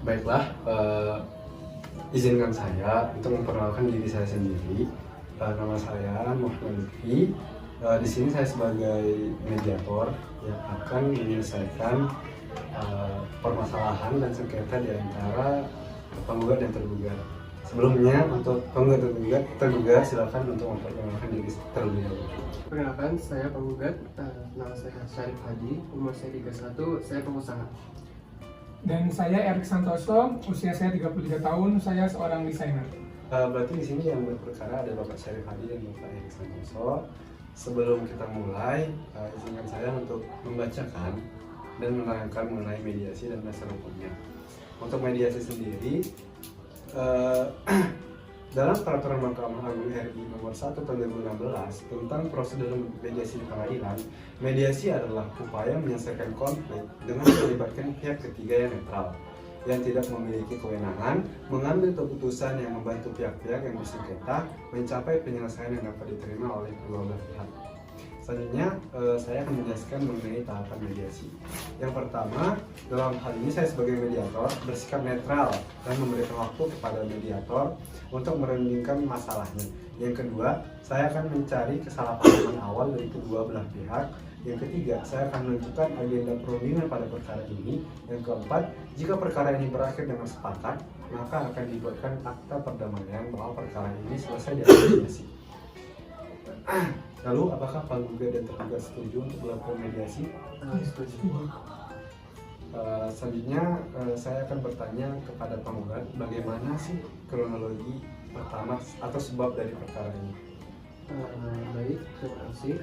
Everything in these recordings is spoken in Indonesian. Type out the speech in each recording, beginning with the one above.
Baiklah, izinkan saya untuk memperkenalkan diri saya sendiri. Nama saya Muhammad Lutfi. Di sini saya sebagai mediator yang akan menyelesaikan permasalahan dan sengketa di antara penggugat dan tergugat. Sebelumnya, untuk penggugat dan tergugat silakan untuk memperkenalkan diri terlebih dahulu. Perkenalkan, saya penggugat, nama saya Syarif Hadi, umur saya 31, saya pengusaha. Dan saya Erik Santoso, usia saya 33 tahun, saya seorang desainer. Berarti di sini yang berperkara ada Bapak Syarif Hadi dan Bapak Erik Santoso. Sebelum kita mulai, izinkan saya untuk membacakan dan menerangkan mengenai mediasi dan dasar hukumnya. Untuk mediasi sendiri, dalam Peraturan Mahkamah Agung RI Nomor 1 Tahun 2016 tentang prosedur mediasi di pengadilan, mediasi adalah upaya menyelesaikan konflik dengan melibatkan pihak ketiga yang netral, yang tidak memiliki kewenangan mengambil keputusan yang membantu pihak-pihak yang bersengketa mencapai penyelesaian yang dapat diterima oleh kedua belah pihak. Selanjutnya, saya akan menjelaskan mengenai tahapan mediasi. Yang pertama, dalam hal ini saya sebagai mediator bersikap netral dan memberikan waktu kepada mediator untuk merundingkan masalahnya. Yang kedua, saya akan mencari kesalahpahaman awal dari kedua belah pihak. Yang ketiga, saya akan menentukan agenda perundingan pada perkara ini. Yang keempat, jika perkara ini berakhir dengan sepakat, maka akan dibuatkan akta perdamaian bahwa perkara ini selesai di mediasi. Lalu, apakah penggugat dan tergugat setuju untuk melakukan mediasi? Setuju. Selanjutnya, saya akan bertanya kepada penggugat bagaimana sih kronologi pertama atau sebab dari perkara ini. Baik, terima kasih.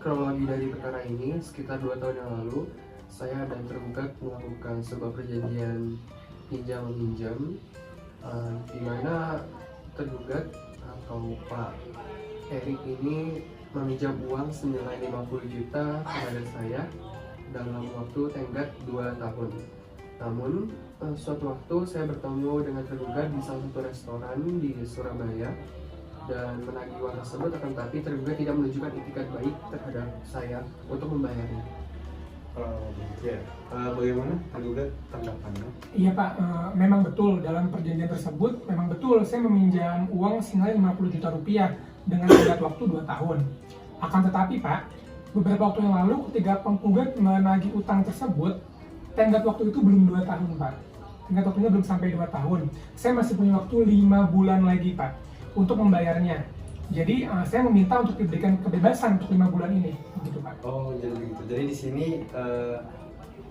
Kronologi dari perkara ini, sekitar 2 tahun yang lalu, saya dan tergugat melakukan sebuah perjanjian pinjam-meminjam, di mana tergugat atau Pak Erik ini meminjam uang senilai 50 juta kepada saya dalam waktu tenggat 2 tahun. Namun, suatu waktu saya bertemu dengan tergugat di salah satu restoran di Surabaya dan menagih uang tersebut, akan tetapi tergugat tidak menunjukkan itikat baik terhadap saya untuk membayarnya. Bagaimana tergugat tanggapannya? Iya Pak, memang betul dalam perjanjian tersebut, memang betul saya meminjam uang senilai 50 juta rupiah dengan tenggat waktu 2 tahun. Akan tetapi Pak, beberapa waktu yang lalu ketika penggugat menagih utang tersebut, tenggat waktu itu belum 2 tahun Pak. Tenggat waktunya belum sampai 2 tahun. Saya masih punya waktu 5 bulan lagi Pak untuk membayarnya. Jadi saya meminta untuk diberikan kebebasan untuk 5 bulan ini, begitu Pak. Oh, jadi begitu. Jadi di sini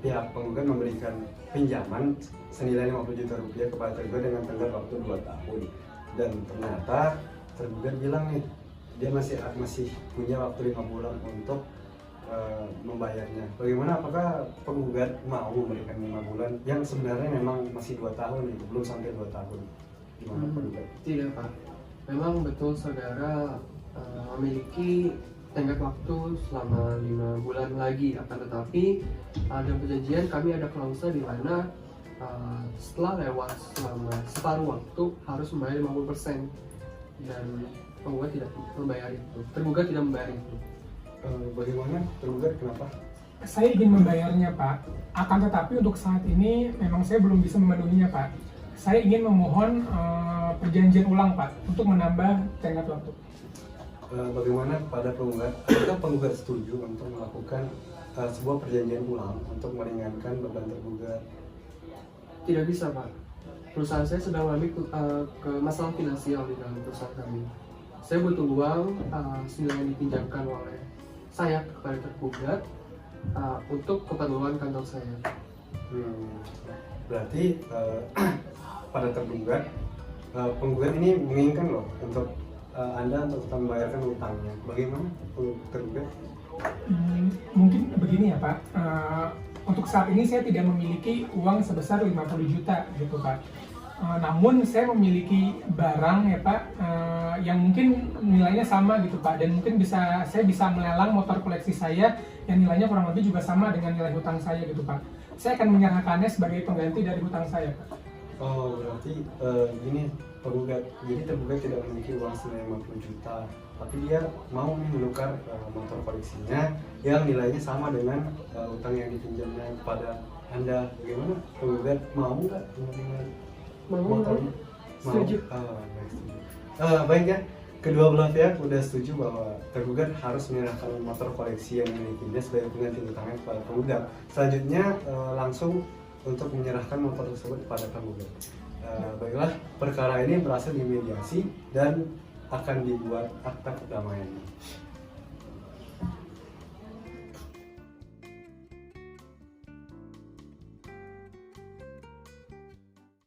pihak penggugat memberikan pinjaman senilai 50 juta rupiah kepada tergugat dengan tenggat waktu 2 tahun. Dan ternyata tergugat bilang nih, dia masih punya waktu 5 bulan untuk membayarnya. Bagaimana, apakah penggugat mau memberikan 5 bulan yang sebenarnya memang masih 2 tahun itu, belum sampai 2 tahun? Gimana penggugat? Tidak Pak, memang betul saudara memiliki tenggat waktu selama 5 bulan lagi, akan tetapi dalam perjanjian kami ada klausa di mana setelah lewat selama separuh waktu harus membayar 50%, dan penggugat tidak membayar itu, tergugat tidak membayar itu. Bagaimana tergugat, kenapa? Saya ingin membayarnya Pak, akan tetapi untuk saat ini memang saya belum bisa memenuhinya Pak. Saya ingin memohon perjanjian ulang Pak untuk menambah tenggat waktu. Bagaimana pada penggugat? Apakah penggugat setuju untuk melakukan sebuah perjanjian ulang untuk meringankan beban tergugat? Tidak bisa Pak, perusahaan saya sedang mengalami ke masalah finansial di dalam perusahaan kami. Saya butuh uang senilai yang dipinjamkan oleh saya kepada tergugat untuk keperluan kantor saya. Berarti pada tergugat, penggugat ini menginginkan loh untuk Anda untuk tetap membayarkan utangnya. Bagaimana tergugat? Mungkin begini ya Pak, untuk saat ini saya tidak memiliki uang sebesar 50 juta gitu Pak. Namun saya memiliki barang ya Pak, yang mungkin nilainya sama gitu Pak, dan mungkin saya bisa melelang motor koleksi saya yang nilainya kurang lebih juga sama dengan nilai hutang saya gitu Pak. Saya akan menyerahkannya sebagai pengganti dari hutang saya Pak. Oh, berarti gini penggugat, jadi tergugat tidak memiliki uang senilai 50 juta, tapi dia mau menukar motor koleksinya yang nilainya sama dengan utang yang dipinjamnya kepada Anda bagaimana? Penggugat mau nggak menerima Mau, motornya? Setuju. Baik, setuju. Baik ya, kedua belah pihak udah setuju bahwa tergugat harus menyerahkan motor koleksi yang dimilikinya sebagai pengganti utangnya kepada penggugat. Selanjutnya langsung untuk menyerahkan motor tersebut kepada penggugat. Baiklah, perkara ini berhasil dimediasi dan akan dibuat akta perdamaiannya.